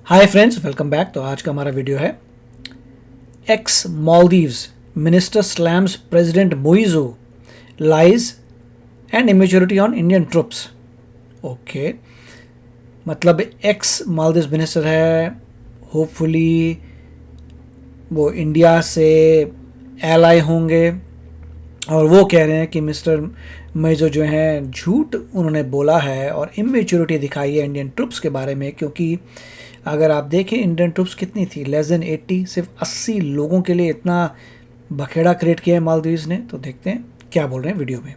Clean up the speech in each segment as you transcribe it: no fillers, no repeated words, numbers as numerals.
Hi friends, welcome back. तो आज का हमारा वीडियो है ex Maldives minister slams president Muizzu lies and immaturity on Indian troops. Okay, मतलब एक्स मालदीव्स मिनिस्टर है, होपफुली वो इंडिया से एलाई होंगे और वो कह रहे हैं कि मिस्टर मोइजो जो हैं झूठ उन्होंने बोला है और इमेच्योरिटी दिखाई है इंडियन ट्रुप्स के बारे में। क्योंकि अगर आप देखें इंडियन ट्रुप्स कितनी थी, लेस देन 80, सिर्फ 80 लोगों के लिए इतना बखेड़ा क्रिएट किया है मालदीव्स ने। तो देखते हैं क्या बोल रहे हैं वीडियो में।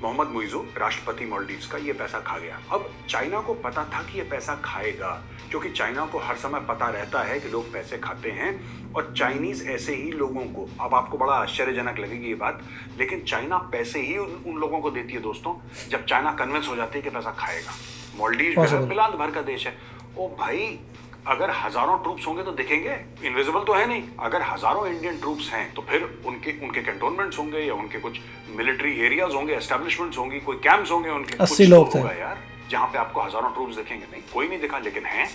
मोहम्मद मुइज़ो राष्ट्रपति मालदीव्स का ये पैसा खा गया। अब चाइना को पता था कि ये पैसा खाएगा, क्योंकि चाइना को हर समय पता रहता है कि लोग पैसे खाते हैं और चाइनीज ऐसे ही लोगों को, अब आपको बड़ा आश्चर्यजनक लगेगी ये बात, लेकिन चाइना पैसे ही उन लोगों को देती है दोस्तों जब चाइना कन्विंस हो जाती है कि पैसा खाएगा। मालदीव्स बिलात भर का देश है। ओ भाई, अगर हजारों ट्रूप्स होंगे तो दिखेंगे, इनविजिबल तो है नहीं। अगर हजारों इंडियन ट्रूप्स हैं तो फिर उनके कैंटोनमेंट्स होंगे या उनके कुछ मिलिट्री एरियाज होंगे, एस्टेब्लिशमेंट्स होंगी, कोई कैंप्स होंगे उनके। 80 लोग थे यार जहां पे आपको हजारों ट्रूप्स दिखेंगे। नहीं, कोई नहीं दिखा, लेकिन हैं।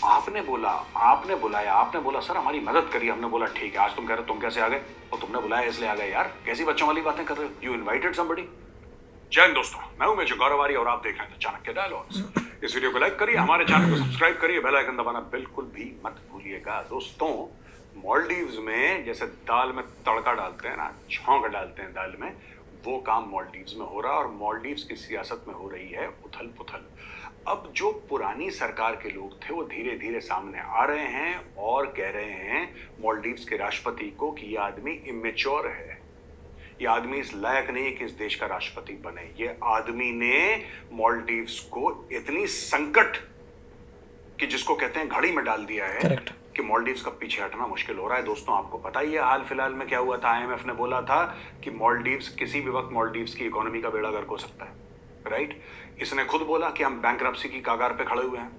आपने बोला, आपने बुलाया, आपने बोला सर हमारी मदद करिए। हमने बोला ठीक है। आज तुम कह रहे हो तुम कैसे आ गए, और तुमने बुलाया इसलिए आ गए। यार कैसी बच्चों वाली बातें कर रहे हो। You invited somebody. जय हिंद दोस्तों, मैं हूं मेजर गौरवारी और आप देख रहे हैं चाणक्य डायलॉग्स। इस वीडियो को लाइक करिए, हमारे चैनल को सब्सक्राइब करिए, बेल आइकन दबाना बिल्कुल भी मत भूलिएगा। दोस्तों, मालदीव्स में जैसे दाल में तड़का डालते हैं ना, छौंक डालते हैं दाल में, वो काम मालदीव्स में हो रहा है और मालदीव्स की सियासत में हो रही है उथल पुथल। अब जो पुरानी सरकार के लोग थे वो धीरे धीरे सामने आ रहे हैं और कह रहे हैं मालदीव्स के राष्ट्रपति को कि यह आदमी इमेच्योर है, ये आदमी इस लायक नहीं है कि इस देश का राष्ट्रपति बने। ये आदमी ने मालदीव्स को इतनी संकट कि जिसको कहते हैं घड़ी में डाल दिया है। Correct. कि मालदीव्स का पीछे हटना मुश्किल हो रहा है। दोस्तों, आपको पता ही है हाल फिलहाल में क्या हुआ था। आईएमएफ ने बोला था कि मालदीव्स किसी भी वक्त मालदीव्स की इकोनॉमी का बेड़ा गर्क हो सकता है, राइट। इसने खुद बोला कि हम बैंकरप्सी की कगार पे खड़े हुए हैं।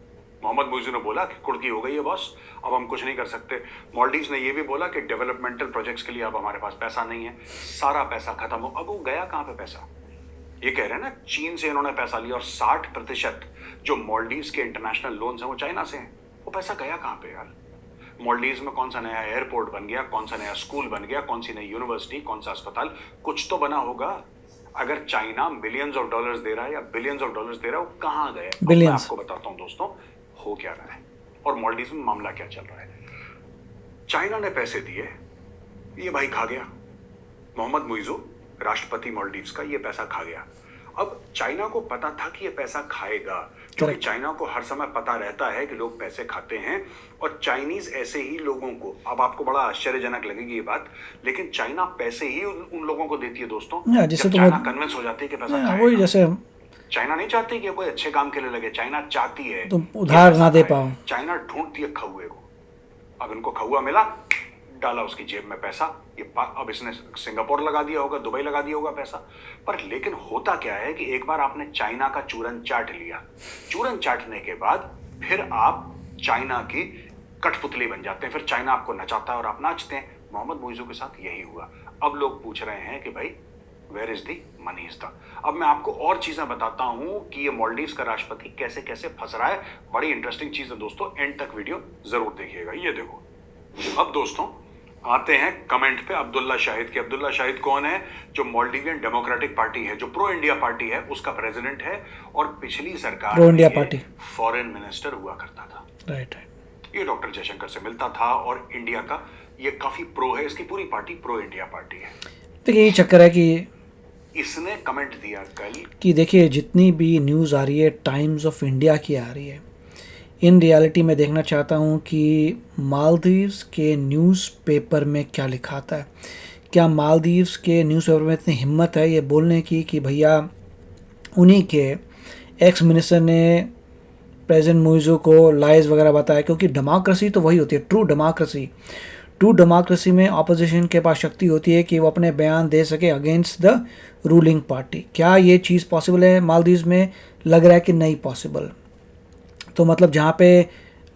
मोहम्मद मुइज़ो ने बोला कि कुर्की हो गई है बॉस, अब हम कुछ नहीं कर सकते। मालदीव्स ने यह भी बोला कि डेवलपमेंटल प्रोजेक्ट्स के लिए अब हमारे पास पैसा नहीं है, सारा पैसा खत्म हो। अब वो गया कहां पे पैसा। ये कह रहे हैं ना चीन से इन्होंने पैसा लिया और 60% जो मालदीव्स के इंटरनेशनल लोन्स हैं वो चाइना से हैं। वो पैसा गया कहां पे यार। मालदीव्स में कौन सा नया एयरपोर्ट बन गया, कौन सा नया स्कूल बन गया, कौन सी नई यूनिवर्सिटी, कौन सा अस्पताल, कुछ तो बना होगा। अगर चाइना मिलियंस ऑफ डॉलर्स दे रहा है या बिलियंस ऑफ डॉलर्स दे रहा है, वो कहां गए। मैं आपको बताता हूं दोस्तों हो क्या रहा है और मालदीव्स में मामला क्या चल रहा है। चाइना ने पैसे दिए, ये भाई खा गया। मोहम्मद मुइज़ो राष्ट्रपति मालदीव्स का ये पैसा खा गया। अब चाइना को पता था कि ये पैसा खाएगा, क्योंकि चाइना को हर समय पता रहता है कि लोग पैसे खाते हैं और चाइनीज ऐसे ही लोगों को, अब आपको बड़ा आश्चर्यजनक लगेगी ये बात, लेकिन चाइना पैसे ही उन लोगों को देती है दोस्तों जब चाइना कन्विंस हो जाती है कि पैसा खाएगा। वही जैसे चाइना नहीं चाहती कि कोई अच्छे काम के लिए लगे, चाइना चाहती है तुम उधार ना दे पाओ। चाइना ढूंढती है खौए को। अब इनको खौआ मिला, डाला उसकी जेब में पैसा। ये अब इसने सिंगापुर लगा दिया होगा, दुबई लगा दिया होगा पैसा। पर लेकिन होता क्या है कि एक बार आपने चाइना का चूरन चाट लिया, चूरन चाटने के बाद फिर आप चाइना की कठपुतली बन जाते हैं। फिर चाइना आपको नचाता है और आप नाचते हैं। मोहम्मद मुइज़ो के साथ यही हुआ। अब लोग पूछ रहे हैं कि भाई where is the money is the. अब मैं आपको और चीजें बताता हूं कि ये मालदीव्स का राष्ट्रपति कैसे कैसे फंस रहा है। बड़ी इंटरेस्टिंग चीज है दोस्तों, एंड तक वीडियो जरूर देखिएगा। ये देखो, अब दोस्तों आते हैं कमेंट पे अब्दुल्ला शाहिद के। अब्दुल्ला शाहिद कौन है? जो मालदीवियन डेमोक्रेटिक पार्टी है, जो प्रो इंडिया पार्टी है, उसका प्रेसिडेंट है और पिछली सरकार pro India party foreign minister हुआ करता था। राइट। ये डॉक्टर जयशंकर से मिलता था और इंडिया का ये काफी प्रो है। इसकी पूरी पार्टी प्रो इंडिया पार्टी है। देखिए यही चक्कर है कि इसने कमेंट दिया कल कि देखिए जितनी भी न्यूज़ आ रही है टाइम्स ऑफ इंडिया की आ रही है, इन रियलिटी में देखना चाहता हूँ कि मालदीव्स के न्यूज़पेपर में क्या लिखा था। क्या मालदीव्स के न्यूज़पेपर में इतनी हिम्मत है ये बोलने की कि भैया उन्हीं के एक्स मिनिस्टर ने प्रेसिडेंट मुइज़ो को लाइज वगैरह बताया। क्योंकि डेमोक्रेसी तो वही होती है, ट्रू डेमोक्रेसी। ट्रू डेमोक्रेसी में ऑपोजिशन के पास शक्ति होती है कि वो अपने बयान दे सके अगेंस्ट द रूलिंग पार्टी। क्या ये चीज़ पॉसिबल है मालदीव्स में? लग रहा है कि नहीं पॉसिबल। तो मतलब जहाँ पे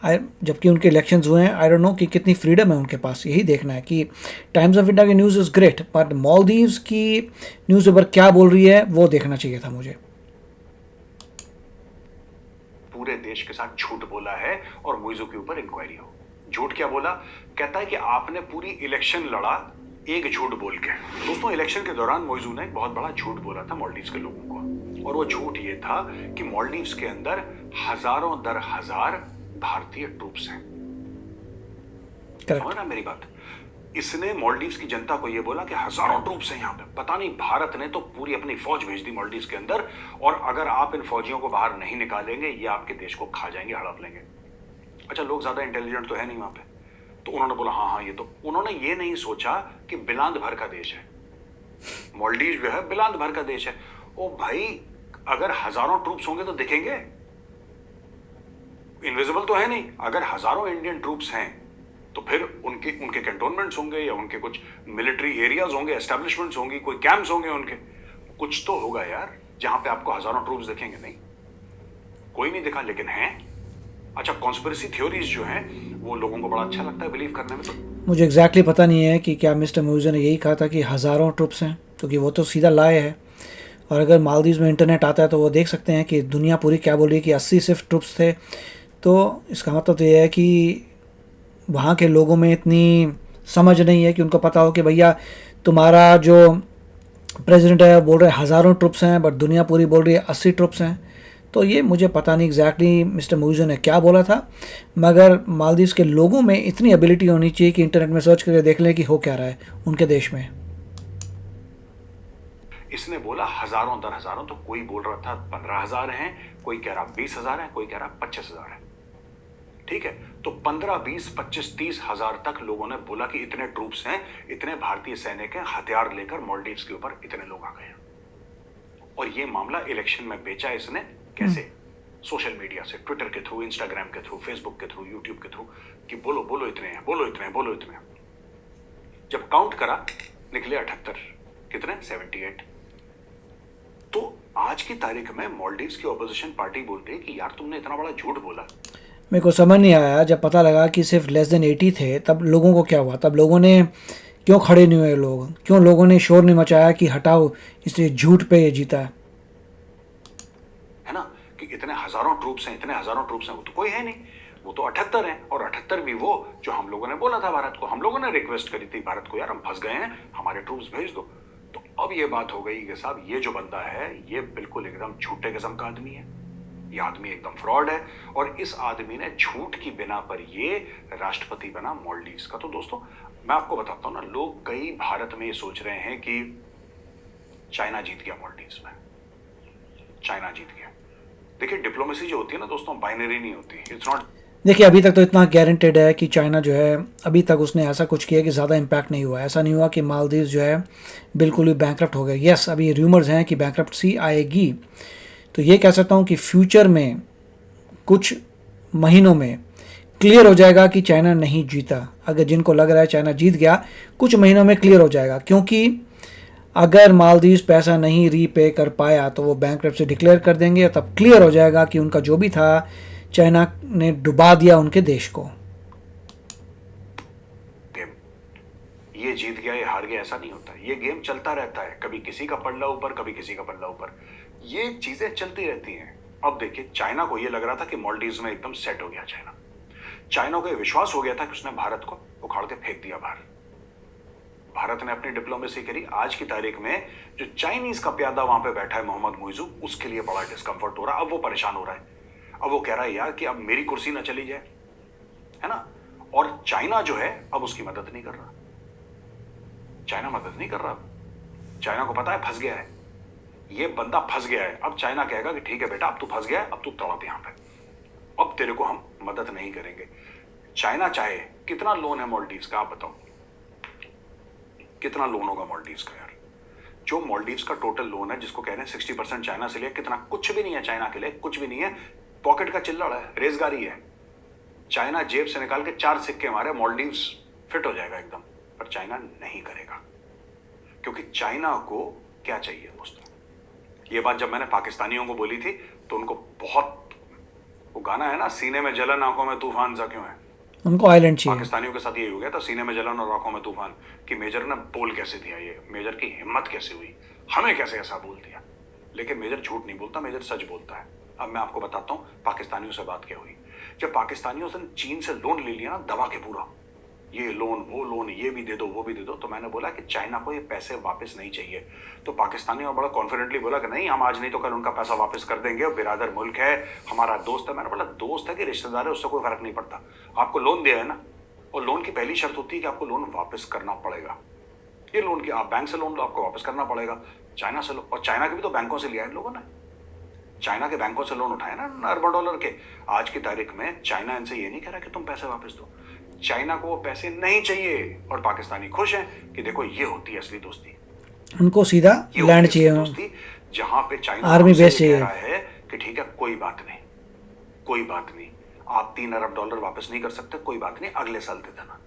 जबकि उनके इलेक्शंस हुए हैं, आई डोंट नो कि कितनी फ्रीडम है उनके पास। यही देखना है कि टाइम्स ऑफ इंडिया की news is great, but Maldives की न्यूज़ पेपर क्या बोल रही है वो देखना चाहिए था मुझे। पूरे देश के साथ झूठ बोला है और मुइज़ू के ऊपर इंक्वायरी हो। झूठ क्या बोला? कहता है कि आपने पूरी इलेक्शन लड़ा एक झूठ बोल के। दोस्तों, इलेक्शन के दौरान मुइज़ू ने एक बहुत बड़ा झूठ बोला था मालदीव्स के लोगों को, और वो झूठ ये था कि मालदीव्स के अंदर हजारों दर हजार भारतीय ट्रूप्स हैं। समझ रहा मेरी बात? इसने मालदीव्स की जनता को यह बोला कि हजारों ट्रूप्स हैं यहाँ पे। पता नहीं, भारत ने तो पूरी अपनी फौज भेज दी मालदीव्स के अंदर, और अगर आप इन फौजियों को बाहर नहीं निकालेंगे ये आपके देश को खा जाएंगे, हड़प लेंगे। अच्छा, लोग ज्यादा इंटेलिजेंट तो है नहीं वहां पे, तो उन्होंने बोला हाँ हाँ ये तो। उन्होंने ये नहीं सोचा कि बिलांद भर का देश है मालदीव, जो है बिलांद भर का देश है। ओ भाई, अगर हजारों ट्रूप्स होंगे तो दिखेंगे, इनविजिबल तो है नहीं। अगर हजारों इंडियन ट्रूप्स हैं तो फिर उनके कैंटोनमेंट्स होंगे या उनके कुछ मिलिट्री एरियाज होंगे, एस्टेब्लिशमेंट्स होंगी, कोई कैंप्स होंगे उनके, कुछ तो होगा यार जहां पे आपको हजारों ट्रूप्स दिखेंगे। नहीं, कोई नहीं दिखा, लेकिन हैं। अच्छा, कॉन्स्पिरेसी थ्योरीज जो हैं वो लोगों को बड़ा अच्छा लगता है बिलीव करने में। तो मुझे एग्जैक्टली पता नहीं है कि क्या मिस्टर मुइज़ू ने यही कहा था कि हज़ारों ट्रुप्स हैं, क्योंकि वो तो सीधा लाए है। और अगर मालदीव्स में इंटरनेट आता है तो वो देख सकते हैं कि दुनिया पूरी क्या बोल रही है कि 80 सिर्फ ट्रुप्स थे। तो इसका मतलब तो ये है कि वहाँ के लोगों में इतनी समझ नहीं है कि उनको पता हो कि भैया तुम्हारा जो प्रेसिडेंट है बोल रहे हज़ारों ट्रुप्स हैं, बट दुनिया पूरी बोल रही है 80 ट्रुप्स हैं। तो ये मुझे पता नहीं एग्जैक्टली मिस्टर मुइज़ू ने क्या बोला था, मगर मालदीव्स के लोगों में इतनी एबिलिटी होनी चाहिए कि इंटरनेट में सर्च करके देख लें कि हो क्या रहा है उनके देश में। इसने बोला हजारों दर हजारों, तो कोई बोल रहा था 15,000 हैं, कोई कह रहा 20,000 है, कोई कह रहा 25,000 है। ठीक है, तो 15, 20, 25, 30 हजार तक लोगों ने बोला कि इतने ट्रूप्स हैं, इतने भारतीय सैनिक हैं, हथियार लेकर मालदीव्स के ऊपर इतने लोग आ गए हैं। और ये मामला इलेक्शन में बेचा इसने कैसे? सोशल मीडिया से, ट्विटर के थ्रू, इंस्टाग्राम के थ्रू, फेसबुक के थ्रू, यूट्यूब के थ्रू, कि बोलो बोलो इतने हैं, बोलो इतने हैं, बोलो इतने हैं। जब काउंट करा निकले 78, कितने? 78। तो आज की तारीख में मालदीव्स की ऑपोजिशन पार्टी बोलती है कि यार तुमने इतना बड़ा झूठ बोला। मेरे को समझ नहीं आया, जब पता लगा कि सिर्फ लेस देन 80 थे तब लोगों को क्या हुआ? तब लोगों ने क्यों खड़े नहीं हुए? लोग क्यों, लोगों ने शोर नहीं मचाया कि हटाओ, इसलिए झूठ पे ये जीता है ना? कि इतने हजारों ट्रूप्स हैं, इतने हजारों ट्रूप्स हैं, वो तो कोई है नहीं, वो तो 78 हैं। और 78 भी वो जो हम लोगों ने बोला था भारत को, हम लोगों ने रिक्वेस्ट करी थी भारत को, यार हम फंस गए हैं, हमारे ट्रूप्स भेज दो। तो अब ये बात हो गई कि साहब ये जो बंदा है ये बिल्कुल एकदम झूठे किस्म का आदमी है, ये आदमी एकदम फ्रॉड है, और इस आदमी ने झूठ की बिना पर ये राष्ट्रपति बना मालदीव्स का। तो दोस्तों, मैं आपको बताता हूं ना, लोग कई भारत में ये सोच रहे हैं कि चाइना जीत गया मालदीव्स में, चाइना जीत गया। देखिए, डिप्लोमेसी जो होती है ना दोस्तों, बाइनरी नहीं होती, इट्स नॉट। देखिए, अभी तक तो इतना गारंटेड है कि चाइना जो है अभी तक उसने ऐसा कुछ किया कि ज़्यादा इम्पैक्ट नहीं हुआ। ऐसा नहीं हुआ कि मालदीव्स जो है बिल्कुल भी बैंकरप्ट हो गए। यस, अभी र्यूमर्स हैं कि बैंकरप्सी आएगी। तो ये कह सकता हूँ कि फ्यूचर में कुछ महीनों में क्लियर हो जाएगा कि चाइना नहीं जीता। अगर जिनको लग रहा है चाइना जीत गया, कुछ महीनों में क्लियर हो जाएगा, क्योंकि अगर मालदीव्स पैसा नहीं रीपे कर पाया तो वो बैंकरप्सी डिक्लेयर कर देंगे, तब क्लियर हो जाएगा कि उनका जो भी था चाइना ने डुबा दिया उनके देश को। ये जीत गया, ये हार गया, ऐसा नहीं होता। ये गेम चलता रहता है, कभी किसी का पल्ला ऊपर, कभी किसी का पल्ला ऊपर, ये चीजें चलती रहती हैं। अब देखिए, चाइना को ये लग रहा था कि मालदीव्स में एकदम सेट हो गया चाइना को ये विश्वास हो गया था कि उसने भारत को उखाड़ के फेंक दिया बाहर। भारत ने अपनी डिप्लोमेसी करी। आज की तारीख में जो चाइनीज का प्यादा वहां पे बैठा है मोहम्मद मुइज़ू, उसके लिए बड़ा डिस्कंफर्ट हो रहा है। अब वो परेशान हो रहा है, अब वो कह रहा है यार कि अब मेरी कुर्सी ना चली जाए, है ना? और चाइना जो है अब उसकी मदद नहीं कर रहा, चाइना मदद नहीं कर रहा। चाइना को पता है फंस गया है, ये बंदा फंस गया है। अब चाइना कहेगा कि ठीक है बेटा, अब तू फंस गया है, अब तू तड़प यहां पे, अब तेरे को हम मदद नहीं करेंगे। चाइना चाहे कितना लोन है मालदीव्स का, आप बताओ कितना लोन होगा मालदीव्स का? यार, जो मालदीव्स का टोटल लोन है, जिसको कह रहे हैं 60% चाइना से लिया, कितना? कुछ भी नहीं है चाइना के लिए, कुछ भी नहीं है। पॉकेट का चिल्लड़ है, रेजगारी है। चाइना जेब से निकाल के 4 सिक्के मारे, मालदीव्स फिट हो जाएगा एकदम, पर चाइना नहीं करेगा, क्योंकि चाइना को क्या चाहिए दोस्तों? ये बात जब मैंने पाकिस्तानियों को बोली थी तो उनको बहुत, वो गाना है ना, सीने में जलन आंखों में तूफान सा क्यों है, उनको आइलैंड चाहिए। पाकिस्तानियों के साथ यही हो गया था, सीने में जलन और आंखों में तूफान, कि मेजर ने बोल कैसे दिया, ये मेजर की हिम्मत कैसे हुई, हमें कैसे ऐसा बोल दिया। लेकिन मेजर झूठ नहीं बोलता, मेजर सच बोलता है। अब मैं आपको बताता हूँ पाकिस्तानियों से बात क्या हुई। जब पाकिस्तानियों से चीन से लोन ले लिया ना दबा के पूरा, ये लोन वो लोन, ये भी दे दो वो भी दे दो, तो मैंने बोला कि चाइना को ये पैसे वापस नहीं चाहिए। तो पाकिस्तानियों ने बड़ा कॉन्फिडेंटली बोला कि नहीं, हम आज नहीं तो कल उनका पैसा वापस कर देंगे, बिरादर मुल्क है, हमारा दोस्त है। मैंने बोला दोस्त है कि रिश्तेदार है, उससे कोई फर्क नहीं पड़ता, आपको लोन दिया है ना, और लोन की पहली शर्त होती है कि आपको लोन वापस करना पड़ेगा। ये लोन की, आप बैंक से लोन लो, आपको वापस करना पड़ेगा, चाइना से लो, और चाइना के भी तो बैंकों से लिया है लोगों ने, चाइना के बैंकों से लोन उठाए ना अरबों डॉलर के। आज की तारीख में चाइना इनसे ये नहीं कह रहा कि तुम पैसे वापस दो, चाइना को वो पैसे नहीं चाहिए, और पाकिस्तानी खुश हैं कि देखो ये होती है असली दोस्ती। उनको सीधा लैंड चाहिए, दोस्ती जहां पे चाइना आर्मी बेस कह चाहिए रहा है कि ठीक है कोई बात नहीं, कोई बात नहीं, आप 3 अरब डॉलर वापस नहीं कर सकते, कोई बात नहीं, अगले साल दे देना।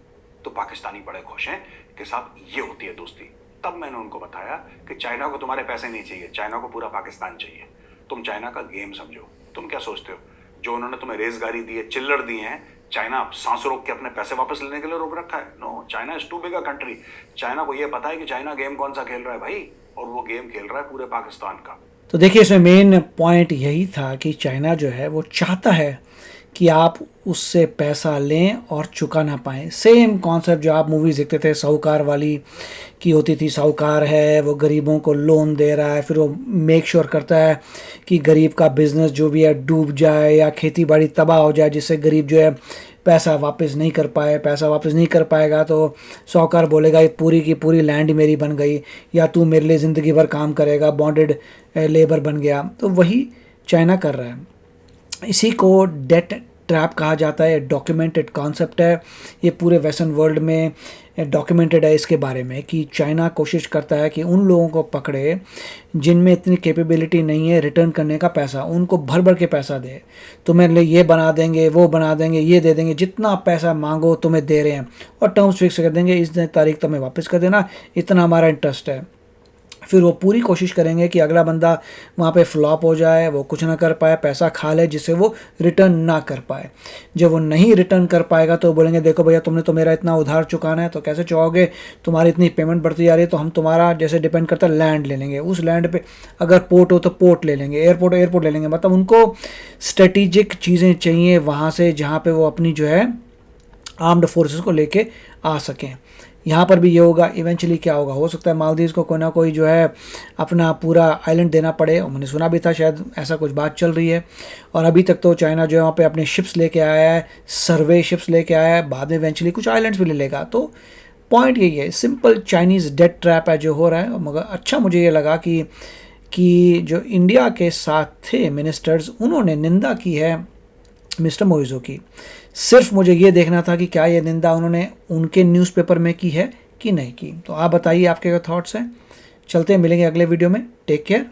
तो पाकिस्तानी बड़े खुश हैं कि साहब ये होती है दोस्ती। तब मैंने उनको बताया कि चाइना को तुम्हारे पैसे नहीं चाहिए, चाइना को पूरा पाकिस्तान चाहिए। तुम चाइना का गेम समझो। तुम क्या सोचते हो जो उन्होंने तुम्हें रेजगारी दी है, चिल्लर दिए हैं, चाइना सांस रोक के अपने पैसे वापस लेने के लिए रोक रखा है? No, China is too big a country. China को ये पता है कि चाइना गेम कौन सा खेल रहा है भाई, और वो गेम खेल रहा है पूरे पाकिस्तान का। तो देखिए इसमें मेन पॉइंट यही था कि चाइना जो है वो चाहता है कि आप उससे पैसा लें और चुका ना पाएँ। सेम कॉन्सेप्ट जो आप मूवीज़ देखते थे साहूकार वाली की होती थी, साहूकार है वो गरीबों को लोन दे रहा है, फिर वो मेक श्योर करता है कि गरीब का बिजनेस जो भी है डूब जाए या खेती बाड़ी तबाह हो जाए, जिससे गरीब जो है पैसा वापस नहीं कर पाए। पैसा वापस नहीं कर पाएगा तो साहूकार बोलेगा ये पूरी की पूरी लैंड मेरी बन गई, या तू मेरे लिए ज़िंदगी भर काम करेगा, बॉन्डेड लेबर बन गया। तो वही चाइना कर रहा है। इसी को डेट ट्रैप कहा जाता है, डॉक्यूमेंटेड कॉन्सेप्ट है, ये पूरे वेस्टर्न वर्ल्ड में डॉक्यूमेंटेड है इसके बारे में कि चाइना कोशिश करता है कि उन लोगों को पकड़े जिनमें इतनी कैपेबिलिटी नहीं है रिटर्न करने का पैसा, उनको भर भर के पैसा दे। तुम्हें लिए ये बना देंगे, वो बना देंगे, ये दे देंगे, जितना पैसा मांगो तुम्हें दे रहे हैं, और टर्म्स फिक्स कर देंगे, इस तारीख तुम्हें वापस कर देना, इतना हमारा इंटरेस्ट है। फिर वो पूरी कोशिश करेंगे कि अगला बंदा वहाँ पे फ्लॉप हो जाए, वो कुछ ना कर पाए, पैसा खा ले जिससे वो रिटर्न ना कर पाए। जब वो नहीं रिटर्न कर पाएगा तो बोलेंगे देखो भैया तुमने तो मेरा इतना उधार चुकाना है, तो कैसे चुकाओगे, तुम्हारी इतनी पेमेंट बढ़ती जा रही है, तो हम तुम्हारा जैसे डिपेंड करता है लैंड ले लेंगे, उस लैंड पे अगर पोर्ट हो तो पोर्ट ले लेंगे, एयरपोर्ट ले लेंगे। मतलब उनको स्ट्रेटिजिक चीज़ें चाहिए वहाँ से जहाँ पर वो अपनी जो है आर्म्ड फोर्सेस को लेके आ सकें। यहाँ पर भी ये होगा। इवेंचुअली क्या होगा, हो सकता है मालदीव्स को कोई ना कोई जो है अपना पूरा आइलैंड देना पड़े, और मैंने सुना भी था शायद ऐसा कुछ बात चल रही है। और अभी तक तो चाइना जो है वहाँ पे अपने शिप्स लेके आया है, सर्वे शिप्स लेके आया है, बाद में इवेंचुअली कुछ आइलैंड्स भी ले लेगा। तो पॉइंट यही है, सिंपल चाइनीज़ डेट ट्रैप है जो हो रहा है। मगर अच्छा मुझे ये लगा कि जो इंडिया के साथ थे मिनिस्टर्स, उन्होंने निंदा की है मिस्टर मोइज़ो की। सिर्फ मुझे ये देखना था कि क्या ये निंदा उन्होंने उनके न्यूज़पेपर में की है कि नहीं की। तो आप बताइए आपके क्या थॉट्स हैं। चलते हैं, मिलेंगे अगले वीडियो में। Take care,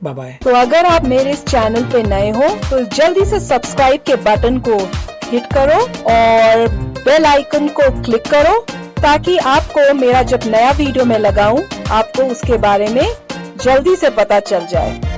bye bye. तो अगर आप मेरे इस चैनल पे नए हो तो जल्दी से सब्सक्राइब के बटन को हिट करो और बेल आइकन को क्लिक करो, ताकि आपको मेरा जब नया वीडियो मैं लगाऊं आपको उसके बारे में जल्दी से पता चल जाए।